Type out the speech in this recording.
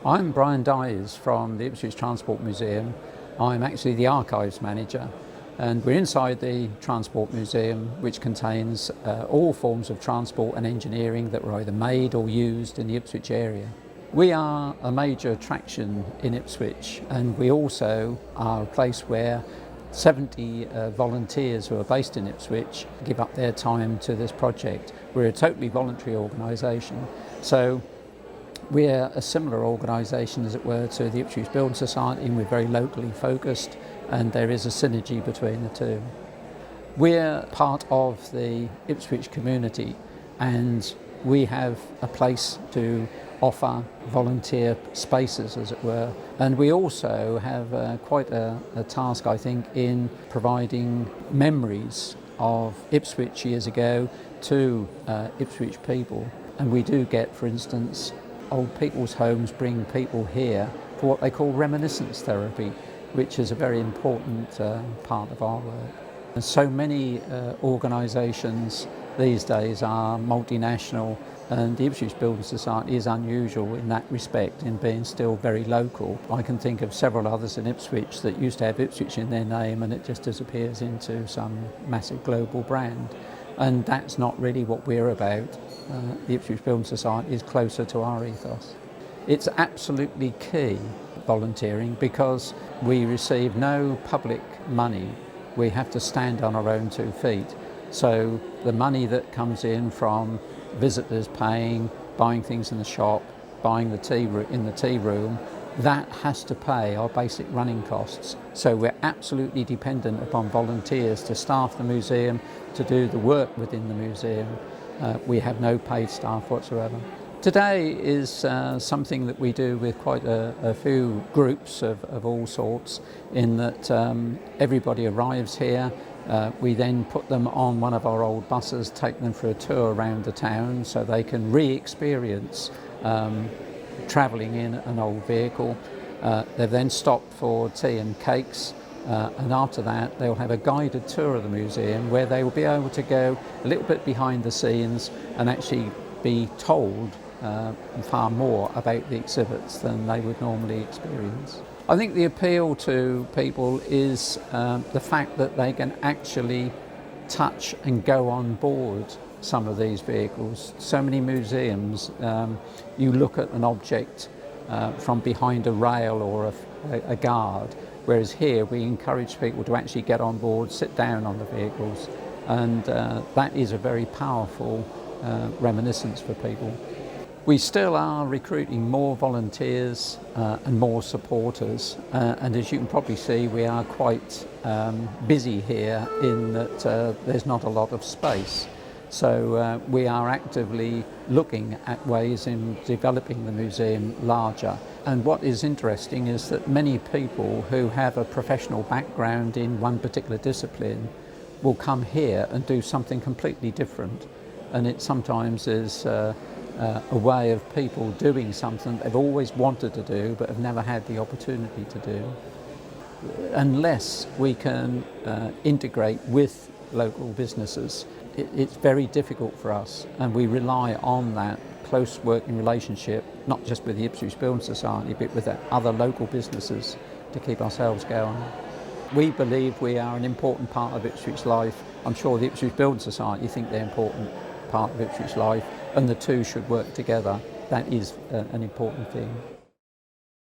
I'm Brian Dyers from the Ipswich Transport Museum. I'm actually the archives manager, and we're inside the Transport Museum, which contains all forms of transport and engineering that were either made or used in the Ipswich area. We are a major attraction in Ipswich, and we also are a place where 70 volunteers who are based in Ipswich give up their time to this project. We're a totally voluntary organisation, so we're a similar organisation, as it were, to the Ipswich Building Society, and we're very locally focused, and there is a synergy between the two. We're part of the Ipswich community, and we have a place to offer volunteer spaces, as it were, and we also have quite a task, I think, in providing memories of Ipswich years ago to Ipswich people. And we do get, for instance, old people's homes bring people here for what they call reminiscence therapy, which is a very important part of our work. And so many organisations these days are multinational, and the Ipswich Building Society is unusual in that respect, in being still very local. I can think of several others in Ipswich that used to have Ipswich in their name, and it just disappears into some massive global brand. And that's not really what we're about. The Ipswich Building Society is closer to our ethos. It's absolutely key, volunteering, because we receive no public money. We have to stand on our own 2 feet. So the money that comes in from visitors paying, buying things in the shop, buying the tea in the tea room, that has to pay our basic running costs. So we're absolutely dependent upon volunteers to staff the museum, to do the work within the museum. We have no paid staff whatsoever. Today is something that we do with quite a few groups of all sorts, in that everybody arrives here. We then put them on one of our old buses, take them for a tour around the town so they can re-experience travelling in an old vehicle. They've then stopped for tea and cakes, and after that they'll have a guided tour of the museum where they will be able to go a little bit behind the scenes and actually be told far more about the exhibits than they would normally experience. I think the appeal to people is the fact that they can actually touch and go on board some of these vehicles. So many museums, you look at an object from behind a rail or a guard, whereas here we encourage people to actually get on board, sit down on the vehicles, and that is a very powerful reminiscence for people. We still are recruiting more volunteers and more supporters, and as you can probably see, we are quite busy here in that there's not a lot of space. So we are actively looking at ways in developing the museum larger. And what is interesting is that many people who have a professional background in one particular discipline will come here and do something completely different. And it sometimes is a way of people doing something they've always wanted to do but have never had the opportunity to do. Unless we can integrate with local businesses, it's very difficult for us, and we rely on that close working relationship, not just with the Ipswich Building Society, but with other local businesses to keep ourselves going. We believe we are an important part of Ipswich life. I'm sure the Ipswich Building Society think they're an important part of Ipswich life, and the two should work together. That is an important thing.